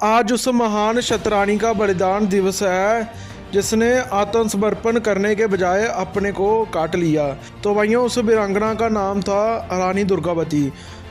आज उस महान शतरानी का बलिदान दिवस है जिसने आत्मसमर्पण करने के बजाय अपने को काट लिया। तो भाइयों उस वीरांगना का नाम था रानी दुर्गावती।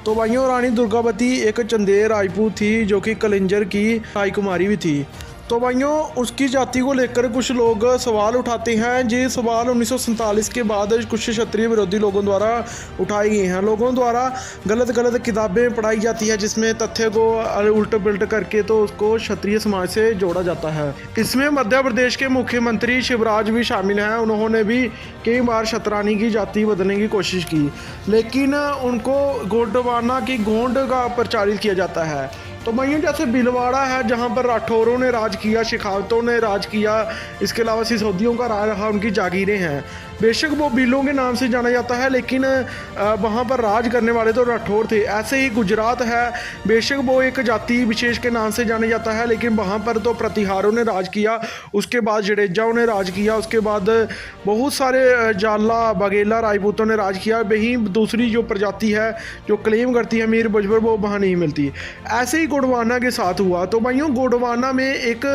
तो भाइयों रानी दुर्गावती एक चंदेर राजपूत थी जो कि कलिंजर की राजकुमारी भी थी। तो भाइयों उसकी जाति को लेकर कुछ लोग सवाल उठाते हैं। ये सवाल 1947 के बाद कुछ क्षत्रिय विरोधी लोगों द्वारा उठाए गए हैं। लोगों द्वारा गलत किताबें पढ़ाई जाती है जिसमें तथ्य को उल्ट पुलट करके तो उसको क्षत्रिय समाज से जोड़ा जाता है। इसमें मध्य प्रदेश के मुख्यमंत्री शिवराज भी शामिल हैं। उन्होंने भी कई बार शतरानी की जाति बदलने की कोशिश की, लेकिन उनको गोंडवाना की गोंड का प्रचारित किया जाता है। तो भाइयों जैसे भीलवाड़ा है जहाँ पर राठौरों ने राज किया, शेखावतों ने राज किया, इसके अलावा सिसोदियों का राज रहा, उनकी जागीरें हैं। बेशक वो भीलों के नाम से जाना जाता है लेकिन वहाँ पर राज करने वाले तो राठौर थे। ऐसे ही गुजरात है, बेशक वो एक जाति विशेष के नाम से जाने जाता है लेकिन वहाँ पर तो प्रतिहारों ने राज किया, उसके बाद जडेजाओं ने राज किया, उसके बाद बहुत सारे जाला बघेला राजपूतों ने राज किया। वहीं दूसरी जो प्रजाति है जो क्लेम करती है मीर बजबर, वो वहाँ नहीं मिलती। ऐसे ही गोंडवाना के साथ हुआ। तो भाइयों गोंडवाना में एक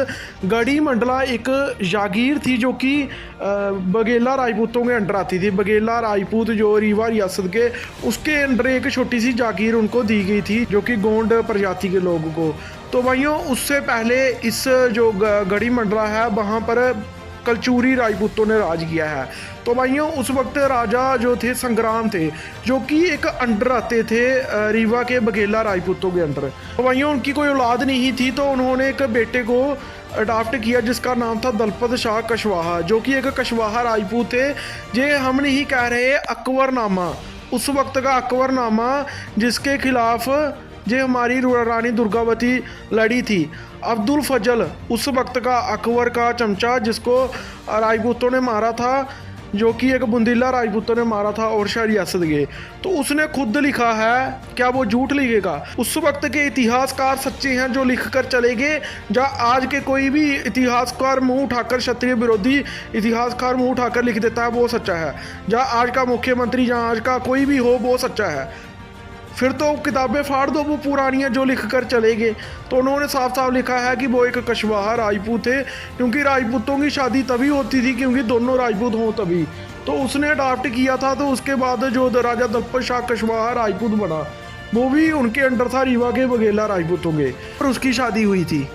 गढ़ी मंडला एक जागीर थी जो कि बघेला राजपूतों के अंडर आती थी। बघेला राजपूत जो रीवा रियासत के, उसके अंडर एक छोटी सी जागीर उनको दी गई थी जो कि गोंड प्रजाति के लोगों को। तो भाइयों उससे पहले इस जो गढ़ी मंडला है वहाँ पर कलचूरी राजपूतों ने राज किया है। तो भाइयों उस वक्त राजा जो थे संग्राम थे जो कि एक अंडर आते थे रीवा के बघेला राजपूतों के अंडर। तो भाइयों उनकी कोई औलाद नहीं थी तो उन्होंने एक बेटे को अडॉप्ट किया जिसका नाम था दलपत शाह कशवाहा, जो कि एक कशवाहा राजपूत थे। ये हम नहीं कह रहे अकबरनामा, उस वक्त का अकबरनामा जिसके खिलाफ जे हमारी रानी दुर्गावती लड़ी थी। अब्दुल फजल उस वक्त का अकबर का चमचा जिसको राजपूतों ने मारा था, जो कि एक बुंदीला राजपूतों ने मारा था और शाह रियासत के। तो उसने खुद लिखा है, क्या वो झूठ लिखेगा? उस वक्त के इतिहासकार सच्चे हैं जो लिख कर चले गए। जहाँ आज के कोई भी इतिहासकार मुंह उठाकर, क्षत्रिय विरोधी इतिहासकार मुंह उठाकर लिख देता है वो सच्चा है। जहाँ आज का मुख्यमंत्री, जहाँ आज का कोई भी हो वो सच्चा है। फिर तो किताबें फाड़ दो वो पुरानियाँ जो लिख कर चले गए। तो उन्होंने साफ साफ लिखा है कि वो एक कशवाहा राजपूत थे, क्योंकि राजपूतों की शादी तभी होती थी क्योंकि दोनों राजपूत हों तभी। तो उसने अडॉप्ट किया था। तो उसके बाद जो राजा दलपत शाह कशवाहा राजपूत बना वो भी उनके अंडर था, रीवा के बघेला राजपूतों के, और उसकी शादी हुई थी,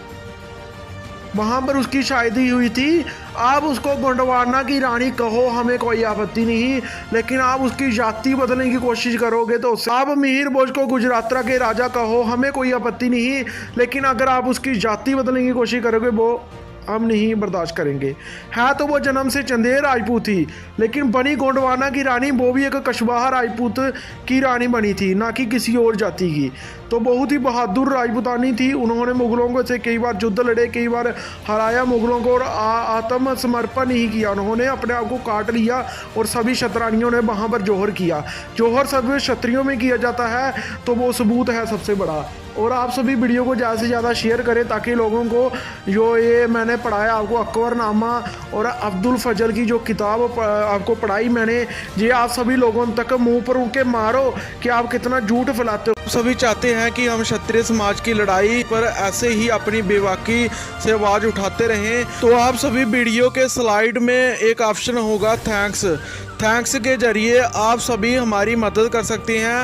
वहाँ पर उसकी शादी हुई थी। आप उसको गोंडवाना की रानी कहो, हमें कोई आपत्ति नहीं, लेकिन आप उसकी जाति बदलने की कोशिश करोगे तो आप मिहिर भोज को गुजरातरा के राजा कहो, हमें कोई आपत्ति नहीं, लेकिन अगर आप उसकी जाति बदलने की कोशिश करोगे वो हम नहीं बर्दाश्त करेंगे। है तो वो जन्म से चंदेर राजपूत थी लेकिन बनी गोंडवाना की रानी वो भी एक कशवाहा राजपूत की रानी बनी थी, ना कि किसी और जाति की। तो बहुत ही बहादुर राजपूतानी थी। उन्होंने मुगलों को से कई बार युद्ध लड़े, कई बार हराया मुगलों को, और आत्मसमर्पण नहीं किया। उन्होंने अपने आप को काट लिया और सभी शतरानियों ने वहाँ पर जोहर किया। जोहर सब क्षत्रियों में किया जाता है तो वो सबूत है सबसे बड़ा। और आप सभी वीडियो को ज़्यादा से ज़्यादा शेयर करें ताकि लोगों को जो ये मैंने पढ़ाया आपको अकबरनामा और अब्दुल फजल की जो किताब आपको पढ़ाई मैंने, ये आप सभी लोगों तक मुंह पर उनके मारो कि आप कितना झूठ फैलाते हो। सभी चाहते हैं कि हम क्षत्रिय समाज की लड़ाई पर ऐसे ही अपनी बेबाकी से आवाज़ उठाते रहें। तो आप सभी वीडियो के स्लाइड में एक ऑप्शन होगा थैंक्स के जरिए आप सभी हमारी मदद कर सकते हैं।